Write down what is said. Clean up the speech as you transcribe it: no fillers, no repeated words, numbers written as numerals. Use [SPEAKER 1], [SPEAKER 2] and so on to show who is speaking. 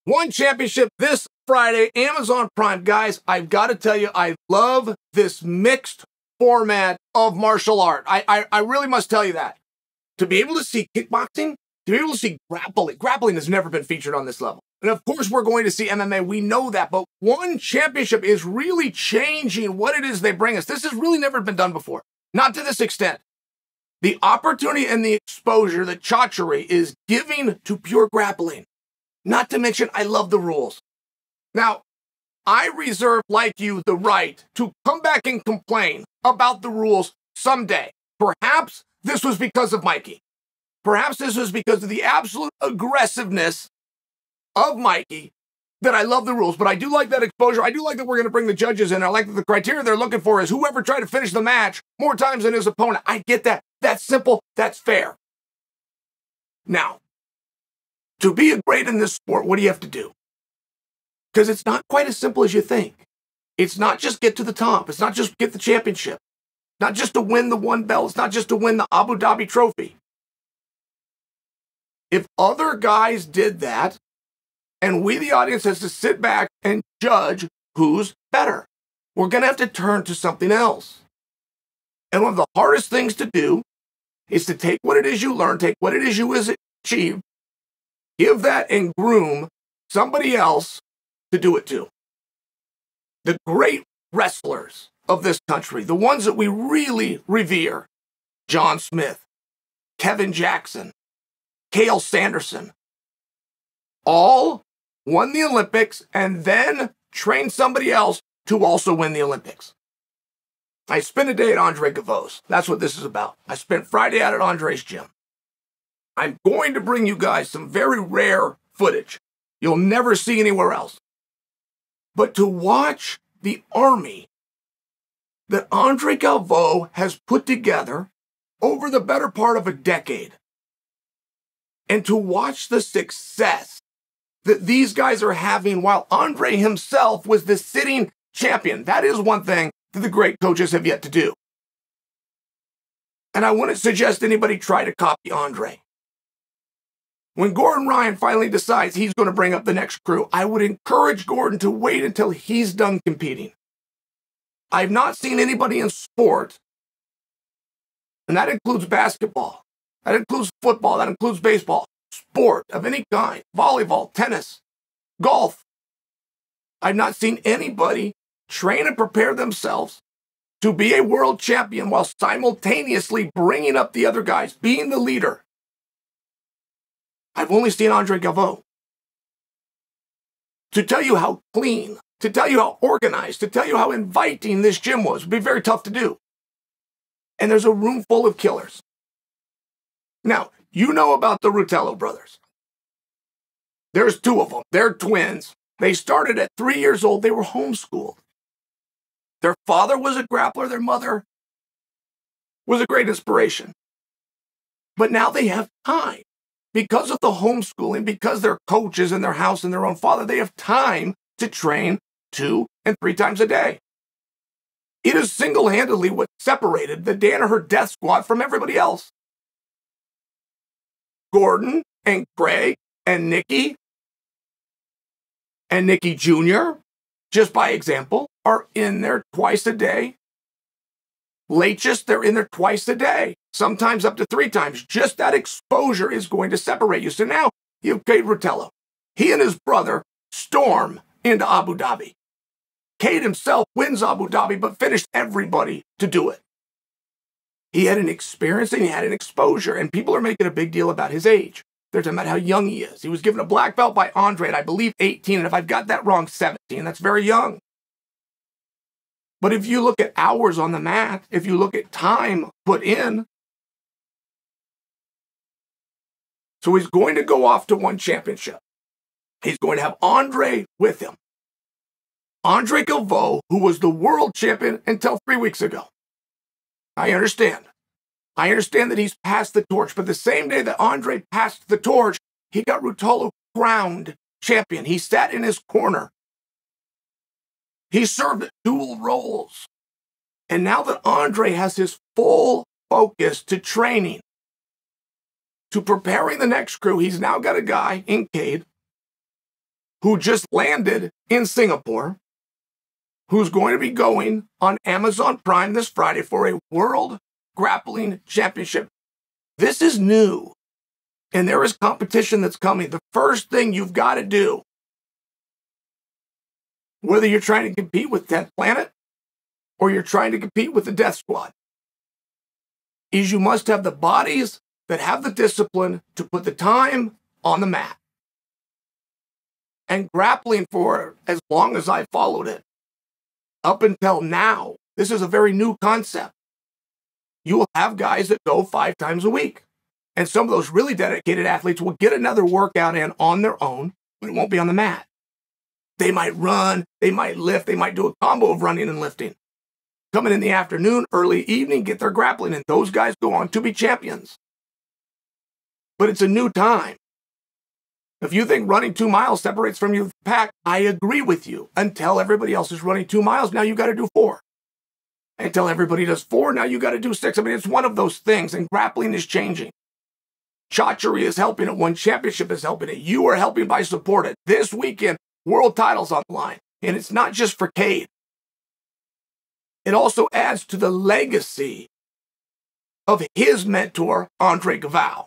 [SPEAKER 1] ONE Championship this Friday, Amazon Prime. Guys, I've got to tell you, I love this mixed format of martial art. I really must tell you that. To be able to see kickboxing, to be able to see grappling. Grappling has never been featured on this level. And of course, we're going to see MMA. We know that. But ONE Championship is really changing what it is they bring us. This has really never been done before. Not to this extent. The opportunity and the exposure that Chachery is giving to pure grappling. Not to mention, I love the rules. Now, I reserve, like you, the right to come back and complain about the rules someday. Perhaps this was because of Mikey. Perhaps this was because of the absolute aggressiveness of Mikey that I love the rules. But I do like that exposure. I do like that we're going to bring the judges in. I like that the criteria they're looking for is whoever tried to finish the match more times than his opponent. I get that. That's simple. That's fair. Now, to be great in this sport, what do you have to do? Because it's not quite as simple as you think. It's not just get to the top. It's not just get the championship. Not just to win the one belt. It's not just to win the Abu Dhabi trophy. If other guys did that, and we, the audience, has to sit back and judge who's better, we're going to have to turn to something else. And one of the hardest things to do is to take what it is you learn, take what it is you achieve, give that and groom somebody else to do it too. The great wrestlers of this country, the ones that we really revere, John Smith, Kevin Jackson, Chael Sonnen, all won the Olympics and then trained somebody else to also win the Olympics. I spent a day at Andre Gavo's. That's what this is about. I spent Friday out at Andre's gym. I'm going to bring you guys some very rare footage you'll never see anywhere else. But to watch the army that Andre Galvao has put together over the better part of a decade, and to watch the success that these guys are having while Andre himself was the sitting champion, that is one thing that the great coaches have yet to do. And I wouldn't suggest anybody try to copy Andre. When Gordon Ryan finally decides he's going to bring up the next crew, I would encourage Gordon to wait until he's done competing. I've not seen anybody in sport, and that includes basketball, that includes football, that includes baseball, sport of any kind, volleyball, tennis, golf. I've not seen anybody train and prepare themselves to be a world champion while simultaneously bringing up the other guys, being the leader. I've only seen Andre Galvao. To tell you how clean, to tell you how organized, to tell you how inviting this gym was would be very tough to do. And there's a room full of killers. Now, you know about the Routolo brothers. There's two of them. They're twins. They started at 3 years old. They were homeschooled. Their father was a grappler. Their mother was a great inspiration. But now they have time. Because of the homeschooling, because they're coaches in their house and their own father, they have time to train 2 and 3 times a day. It is single-handedly what separated the Danaher Death Squad from everybody else. Gordon and Craig and Nicky Jr., just by example, are in there twice a day. Laches, they're in there twice a day, sometimes up to 3 times. Just that exposure is going to separate you. So now you have Kade Routolo. He and his brother storm into Abu Dhabi. Kade himself wins Abu Dhabi, but finished everybody to do it. He had an experience and he had an exposure, and people are making a big deal about his age. They're talking about how young he is. He was given a black belt by Andre at, I believe, 18, and if I've got that wrong, 17. That's very young. But if you look at hours on the mat, if you look at time put in, so he's going to go off to ONE Championship. He's going to have Andre with him. Andre Galvao, who was the world champion until 3 weeks ago. I understand. I understand that he's passed the torch, but the same day that Andre passed the torch, he got Routolo crowned champion. He sat in his corner. He served dual roles. And now that Andre has his full focus to training, to preparing the next crew, he's now got a guy in Kade who just landed in Singapore, who's going to be going on Amazon Prime this Friday for a World Grappling Championship. This is new, and there is competition that's coming. The first thing you've got to do, whether you're trying to compete with 10th Planet or you're trying to compete with the Death Squad, is you must have the bodies that have the discipline to put the time on the mat. And grappling, for as long as I followed it, up until now, this is a very new concept. You will have guys that go 5 times a week. And some of those really dedicated athletes will get another workout in on their own, but it won't be on the mat. They might run, they might lift, they might do a combo of running and lifting. Come in the afternoon, early evening, get their grappling, and those guys go on to be champions. But it's a new time. If you think running 2 miles separates from you the pack, I agree with you. Until everybody else is running 2 miles, now you got to do 4. Until everybody does 4, now you got to do 6. I mean, it's one of those things, and grappling is changing. Chachery is helping it. ONE Championship is helping it. You are helping by support it. This weekend, world titles on the line. And it's not just for Kade. It also adds to the legacy of his mentor, Andre Galvao.